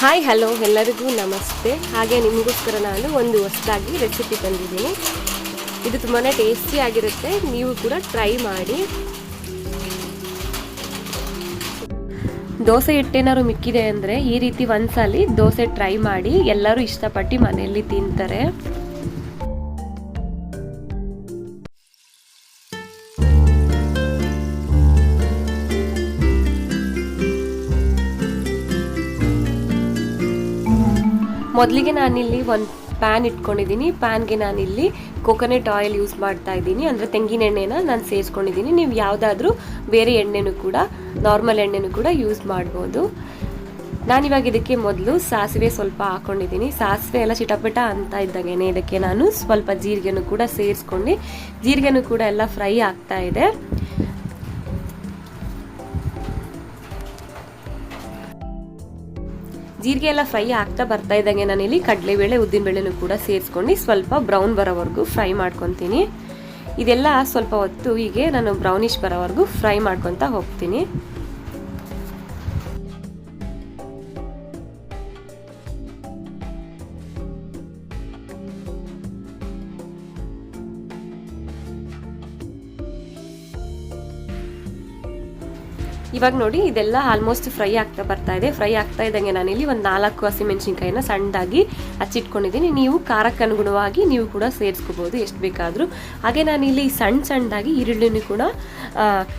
Hi hello ಎಲ್ಲರಿಗೂ ನಮಸ್ತೆ. ಹಾಗೆ ನಿಮಗೋಸ್ಕರ ನಾನು ಒಂದು ಹೊಸದಾಗಿ ರೆಸಿಪಿ ತಂದಿದ್ದೀನಿ. ಇದು ತುಂಬಾ ಟೇಸ್ಟಿ ಆಗಿರುತ್ತೆ, ನೀವು ಕೂಡ ಟ್ರೈ ಮಾಡಿ. ದೋಸೆ ಹಿಟ್ಟೇನಾದ್ರು ಮಿಕ್ಕಿದೆ ಅಂದರೆ ಈ ರೀತಿ ಒಂದ್ಸಲಿ ದೋಸೆ ಟ್ರೈ ಮಾಡಿ, ಎಲ್ಲರೂ ಇಷ್ಟಪಟ್ಟು ಮನೆಯಲ್ಲಿ ತಿಂತಾರೆ. ಮೊದಲಿಗೆ ನಾನಿಲ್ಲಿ ಒಂದು ಪ್ಯಾನ್ ಇಟ್ಕೊಂಡಿದ್ದೀನಿ. ಪ್ಯಾನ್ಗೆ ನಾನಿಲ್ಲಿ ಕೋಕೋನಟ್ ಆಯಿಲ್ ಯೂಸ್ ಮಾಡ್ತಾ ಇದ್ದೀನಿ, ಅಂದರೆ ತೆಂಗಿನ ಎಣ್ಣೆನ ನಾನು ಸೇರಿಸ್ಕೊಂಡಿದ್ದೀನಿ. ನೀವು ಯಾವುದಾದ್ರೂ ಬೇರೆ ಎಣ್ಣೆನೂ ಕೂಡ, ನಾರ್ಮಲ್ ಎಣ್ಣೆನೂ ಕೂಡ ಯೂಸ್ ಮಾಡ್ಬೋದು. ನಾನಿವಾಗ ಇದಕ್ಕೆ ಮೊದಲು ಸಾಸಿವೆ ಸ್ವಲ್ಪ ಹಾಕ್ಕೊಂಡಿದ್ದೀನಿ. ಸಾಸಿವೆ ಎಲ್ಲ ಚಿಟಪಟ ಅಂತ ಇದ್ದಾಗೇನೆ ಇದಕ್ಕೆ ನಾನು ಸ್ವಲ್ಪ ಜೀರಿಗೆನೂ ಕೂಡ ಸೇರಿಸ್ಕೊಂಡು, ಜೀರಿಗೆನೂ ಕೂಡ ಎಲ್ಲ ಫ್ರೈ ಆಗ್ತಾ ಇದೆ. ಜೀರಿಗೆ ಎಲ್ಲ ಫ್ರೈ ಆಗ್ತಾ ಬರ್ತಾ ಇದ್ದಂಗೆ ನಾನಿಲ್ಲಿ ಕಡಲೆಬೇಳೆ ಉದ್ದಿನಬೇಳೆನೂ ಕೂಡ ಸೇರಿಸ್ಕೊಂಡು ಸ್ವಲ್ಪ ಬ್ರೌನ್ ಬರೋವರೆಗೂ ಫ್ರೈ ಮಾಡ್ಕೊತೀನಿ. ಇದೆಲ್ಲ ಸ್ವಲ್ಪ ಹೊತ್ತು ಹೀಗೆ ನಾನು ಬ್ರೌನಿಶ್ ಬರೋವರೆಗೂ ಫ್ರೈ ಮಾಡ್ಕೊತಾ ಹೋಗ್ತೀನಿ. ಇವಾಗ ನೋಡಿ ಇದೆಲ್ಲ ಆಲ್ಮೋಸ್ಟ್ ಫ್ರೈ ಆಗ್ತಾ ಬರ್ತಾ ಇದೆ. ಫ್ರೈ ಆಗ್ತಾ ಇದ್ದಂಗೆ ನಾನಿಲ್ಲಿ ಒಂದು 4 ಹಸಿಮೆಣಸಿನ್ಕಾಯಿನ ಸಣ್ಣದಾಗಿ ಹಚ್ಚಿಟ್ಕೊಂಡಿದ್ದೀನಿ. ನೀವು ಖಾರಕ್ಕೆ ಅನುಗುಣವಾಗಿ ನೀವು ಕೂಡ ಸೇರಿಸ್ಕೋಬೋದು ಎಷ್ಟು ಬೇಕಾದರೂ. ಹಾಗೆ ನಾನಿಲ್ಲಿ ಸಣ್ಣದಾಗಿ ಈರುಳ್ಳಿನೂ ಕೂಡ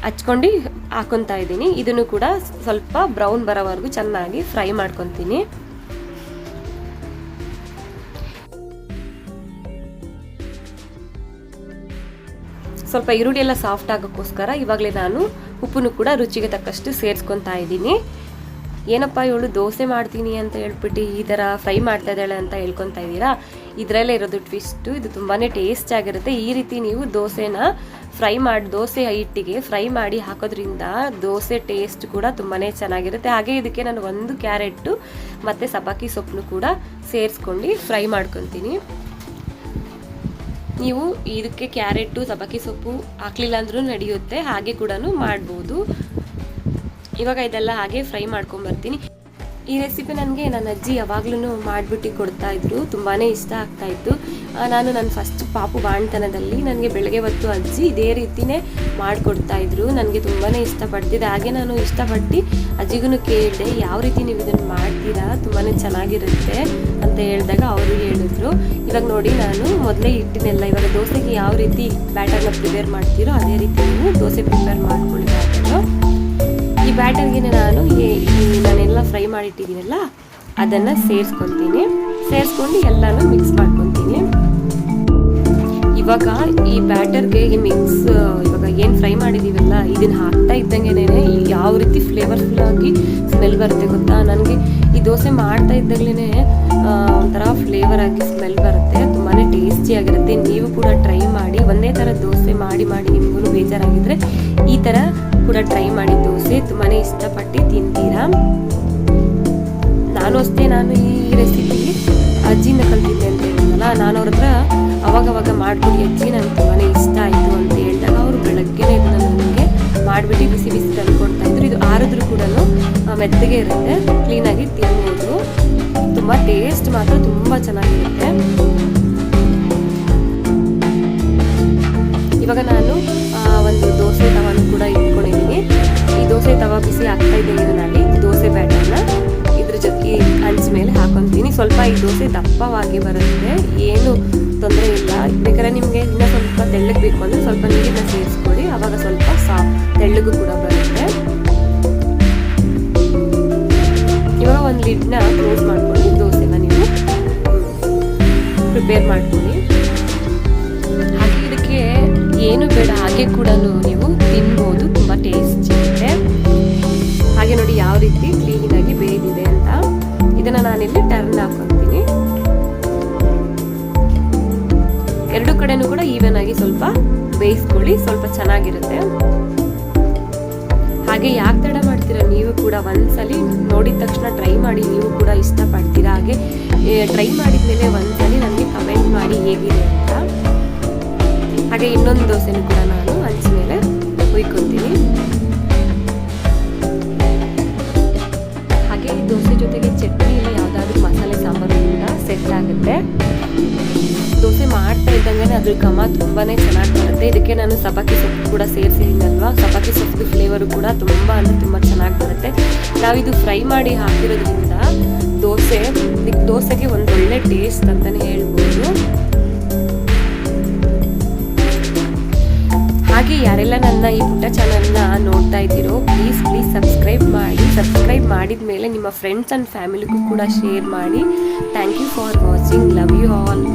ಹಚ್ಕೊಂಡು ಹಾಕೊತಾ ಇದ್ದೀನಿ. ಇದನ್ನು ಕೂಡ ಸ್ವಲ್ಪ ಬ್ರೌನ್ ಬರೋವರೆಗೂ ಚೆನ್ನಾಗಿ ಫ್ರೈ ಮಾಡ್ಕೊತೀನಿ. ಸ್ವಲ್ಪ ಈರುಳ್ಳಿ ಎಲ್ಲ ಸಾಫ್ಟ್ ಆಗೋಕ್ಕೋಸ್ಕರ ಇವಾಗಲೇ ನಾನು ಉಪ್ಪನ್ನು ಕೂಡ ರುಚಿಗೆ ತಕ್ಕಷ್ಟು ಸೇರಿಸ್ಕೊತಾ ಇದ್ದೀನಿ. ಏನಪ್ಪ ಇವಳು ದೋಸೆ ಮಾಡ್ತೀನಿ ಅಂತ ಹೇಳ್ಬಿಟ್ಟು ಈ ಥರ ಫ್ರೈ ಮಾಡ್ತಾ ಇದ್ದಾಳೆ ಅಂತ ಹೇಳ್ಕೊತಾ ಇದ್ದೀರಾ? ಇದರಲ್ಲೇ ಇರೋದು ಟ್ವಿಸ್ಟು. ಇದು ತುಂಬಾ ಟೇಸ್ಟ್ ಆಗಿರುತ್ತೆ. ಈ ರೀತಿ ನೀವು ದೋಸೆನ ದೋಸೆ ಹಿಟ್ಟಿಗೆ ಫ್ರೈ ಮಾಡಿ ಹಾಕೋದ್ರಿಂದ ದೋಸೆ ಟೇಸ್ಟ್ ಕೂಡ ತುಂಬಾ ಚೆನ್ನಾಗಿರುತ್ತೆ. ಹಾಗೆ ಇದಕ್ಕೆ ನಾನು 1 ಕ್ಯಾರೆಟು ಮತ್ತು ಸಬ್ಬಕ್ಕಿ ಸೊಪ್ಪನ್ನು ಕೂಡ ಸೇರಿಸ್ಕೊಂಡು ಫ್ರೈ ಮಾಡ್ಕೊತೀನಿ. ನೀವು ಇದಕ್ಕೆ ಕ್ಯಾರೆಟು ಸಬ್ಬಕ್ಕಿ ಸೊಪ್ಪು ಹಾಕ್ಲಿಲ್ಲ ಅಂದ್ರೂ ನಡೆಯುತ್ತೆ, ಹಾಗೆ ಕೂಡ ಮಾಡ್ಬೋದು. ಇವಾಗ ಇದೆಲ್ಲ ಹಾಗೆ ಫ್ರೈ ಮಾಡ್ಕೊಂಬರ್ತೀನಿ. ಈ ರೆಸಿಪಿ ನನಗೆ ನನ್ನ ಅಜ್ಜಿ ಯಾವಾಗ್ಲೂ ಮಾಡಿಬಿಟ್ಟು ಕೊಡ್ತಾ ಇದ್ರು, ತುಂಬಾ ಇಷ್ಟ ಆಗ್ತಾ ಇತ್ತು. ನಾನು ನನ್ನ ಫಸ್ಟ್ ಪಾಪು ಬಾಣ್ತನದಲ್ಲಿ ನನಗೆ ಬೆಳಗ್ಗೆ ಹೊತ್ತು ಅಜ್ಜಿ ಇದೇ ರೀತಿಯೇ ಮಾಡಿಕೊಡ್ತಾ ಇದ್ರು. ನನಗೆ ತುಂಬಾ ಇಷ್ಟಪಡ್ತಿದ್ದೆ. ಹಾಗೆ ನಾನು ಇಷ್ಟಪಟ್ಟು ಅಜ್ಜಿಗೂ ಕೇಳಿದೆ, ಯಾವ ರೀತಿ ನೀವು ಇದನ್ನು ಮಾಡ್ತೀರಾ, ತುಂಬಾ ಚೆನ್ನಾಗಿರುತ್ತೆ ಅಂತ ಹೇಳಿದಾಗ ಅವರು ಹೇಳಿದ್ರು. ಇವಾಗ ನೋಡಿ ನಾನು ಮೊದಲೇ ಹಿಟ್ಟಿನೆಲ್ಲ ಇವಾಗ ದೋಸೆಗೆ ಯಾವ ರೀತಿ ಬ್ಯಾಟರ್ನ ಪ್ರಿಪೇರ್ ಮಾಡ್ತೀರೋ ಅದೇ ರೀತಿ ನೀವು ದೋಸೆ ಪ್ರಿಪೇರ್ ಮಾಡ್ಕೊಳ್ಳಿ. ಈ ಬ್ಯಾಟರ್ಗೆ ನಾನೆಲ್ಲ ಫ್ರೈ ಮಾಡಿಟ್ಟಿದ್ದೀನಲ್ಲ ಅದನ್ನು ಸೇರಿಸ್ಕೊಂಡು ಎಲ್ಲನೂ ಮಿಕ್ಸ್ ಮಾಡ್ಕೊತೀನಿ. ಇವಾಗ ಈ ಬ್ಯಾಟರ್ಗೆ ಇವಾಗ ಏನು ಫ್ರೈ ಮಾಡಿದ್ದೀವಲ್ಲ ಇದನ್ನು ಹಾಕ್ತಾ ಇದ್ದಂಗೆ ಯಾವ ರೀತಿ ಫ್ಲೇವರ್ಫುಲ್ ಆಗಿ ಸ್ಮೆಲ್ ಬರುತ್ತೆ ಗೊತ್ತಾ? ನನಗೆ ಈ ದೋಸೆ ಮಾಡ್ತಾ ಇದ್ದಾಗಲೇ ಒಂಥರ ಫ್ಲೇವರ್ ಆಗಿ ಸ್ಮೆಲ್ ಬರುತ್ತೆ, ತುಂಬಾ ಟೇಸ್ಟಿಯಾಗಿರುತ್ತೆ. ನೀವು ಕೂಡ ಟ್ರೈ ಮಾಡಿ. ಒಂದೇ ಥರ ದೋಸೆ ಮಾಡಿ ನಿಮಗೂ ಬೇಜಾರಾಗಿದ್ದರೆ ಈ ಥರ ಕೂಡ ಟ್ರೈ ಮಾಡಿ. ದೋಸೆ ತುಂಬಾ ಇಷ್ಟಪಟ್ಟು ತಿಂತೀರಾ. ನಾನು ಈ ರೆಸಿಪಿ ಅಜ್ಜಿಯಿಂದ ಕಲ್ತಿದ್ದೆ ಅಂತ ಹೇಳಿದ್ನಲ್ಲ, ನಾನು ಅವ್ರ ಹತ್ರ ಅವಾಗವಾಗ ಮಾಡ್ಬಿಟ್ಟು ಅಜ್ಜಿ ನನಗೆ ತುಂಬಾ ಇಷ್ಟ ಆಯಿತು ಅಂತ ಹೇಳಿದಾಗ ಅವರು ಬೆಳಗ್ಗೆ ಇದನ್ನು ನನಗೆ ಮಾಡಿಬಿಟ್ಟು ಬಿಸಿ ತಂದುಕೊಡ್ತಾ ಇದ್ರು. ಇದು ಆರಿದ್ರೂ ಕೂಡ ಮೆತ್ತಗೆ ಇರುತ್ತೆ, ಕ್ಲೀನಾಗಿ ತಿನ್ಬೋದು. ತುಂಬ ಟೇಸ್ಟ್ ಮಾತ್ರ ತುಂಬ ಚೆನ್ನಾಗಿರುತ್ತೆ. ಇವಾಗ ನಾನು ಒಂದು ದೋಸೆ ತವಾನು ಕೂಡ ಇಟ್ಕೊಂಡಿದ್ದೀನಿ. ಈ ದೋಸೆ ತವ ಬಿಸಿ ಆಗ್ತಾ ಇದ್ದೀನಿ. ಇದರಲ್ಲಿ ದೋಸೆ ಬ್ಯಾಟರ್ನ ಇದ್ರ ಜೊತೆ ಹಂಚ ಮೇಲೆ ಹಾಕೊತೀನಿ. ಸ್ವಲ್ಪ ಈ ದೋಸೆ ದಪ್ಪವಾಗಿ ಬರುತ್ತೆ, ಏನು ತೊಂದರೆ ಇಲ್ಲ. ಬೇಕಾದ್ರೆ ನಿಮಗೆ ಇನ್ನೂ ಸ್ವಲ್ಪ ತೆಳ್ಳಗೆ ಬೇಕು ಅಂದರೆ ಸ್ವಲ್ಪ ನೀರನ್ನ ಸೇರಿಸ್ಕೊಳ್ಳಿ, ಆವಾಗ ಸ್ವಲ್ಪ ತೆಳ್ಳಗೂ ಕೂಡ ಬರುತ್ತೆ. ಇವಾಗ ಒಂದು ಲಿಡ್ನ ಕ್ಲೋಸ್ ಮಾಡ್ಕೊಂಡು ದೋಸೆನ ನೀವು ಪ್ರಿಪೇರ್ ಮಾಡ್ಕೊಳ್ಳಿ. ಹಾಗೆ ಇದಕ್ಕೆ ಏನು ಬೇಡ, ಹಾಗೆ ಕೂಡ ನೀವು ತಿನ್ಬೋದು, ತುಂಬ ಟೇಸ್ಟ್ ಇರುತ್ತೆ. ಹಾಗೆ ನೋಡಿ ಯಾವ ರೀತಿ ಕ್ಲೀನಾಗಿ ಬೇಯ್ದಿದೆ ಅಂತ. ಇದನ್ನು ನಾನಿಲ್ಲಿ ಟರ್ನ್ ಹಾಕೊತೀನಿ. ಎರಡು ಕಡೆನೂ ಕೂಡ ಈವನ್ ಆಗಿ ಸ್ವಲ್ಪ ಬೇಯಿಸ್ಕೊಳ್ಳಿ, ಸ್ವಲ್ಪ ಚೆನ್ನಾಗಿರುತ್ತೆ. ಹಾಗೆ ಯಾಕೆ ತಡ ಮಾಡ್ತೀರಾ, ನೀವು ಕೂಡ ಒಂದ್ಸಲಿ ನೋಡಿದ ತಕ್ಷಣ ಟ್ರೈ ಮಾಡಿ, ನೀವು ಕೂಡ ಇಷ್ಟಪಡ್ತೀರಾ. ಹಾಗೆ ಟ್ರೈ ಮಾಡಿದ್ಮೇಲೆ ಒಂದ್ಸಲಿ ನನಗೆ ಕಮೆಂಟ್ ಮಾಡಿ ಹೇಗಿದೆ ಅಂತ. ಹಾಗೆ ಇನ್ನೊಂದು ದೋಸೆನೂ ಕೂಡ ನಾನು ಹಂಚ ಮೇಲೆ ಹುಯ್ಕೊತೀನಿ. ಹಾಗೆ ದೋಸೆ ಜೊತೆಗೆ ಚಟ್ನಿ ಮಾಡಿದ್ರೆ ಅದ್ರ ಘಮ ತುಂಬಾ ಚೆನ್ನಾಗಿ ಬರುತ್ತೆ. ಇದಕ್ಕೆ ನಾನು ಸಬ್ಬಕ್ಕಿ ಸೊಪ್ಪು ಕೂಡ ಸೇರಿಸಿದ್ದೀನಲ್ವಾ, ಸಬ್ಬಕ್ಕಿ ಸೊಪ್ಪು ಫ್ಲೇವರು ಕೂಡ ತುಂಬ ಅಂದರೆ ತುಂಬ ಚೆನ್ನಾಗಿ ಬರುತ್ತೆ. ನಾವಿದು ಫ್ರೈ ಮಾಡಿ ಹಾಕಿರೋದ್ರಿಂದ ದೋಸೆಗೆ ಒಂದು ಒಳ್ಳೆ ಟೇಸ್ಟ್ ಅಂತಲೇ ಹೇಳ್ಬೋದು. ಹಾಗೆ ಯಾರೆಲ್ಲ ನನ್ನ ಈ ಪುಟ್ಟ ಚಾನಲ್ನ ನೋಡ್ತಾ ಇದ್ದೀರೋ ಪ್ಲೀಸ್ ಸಬ್ಸ್ಕ್ರೈಬ್ ಮಾಡಿ. ಸಬ್ಸ್ಕ್ರೈಬ್ ಮಾಡಿದ ಮೇಲೆ ನಿಮ್ಮ ಫ್ರೆಂಡ್ಸ್ ಆ್ಯಂಡ್ ಫ್ಯಾಮಿಲಿಗೂ ಕೂಡ ಶೇರ್ ಮಾಡಿ. Thank you for watching. Love you all.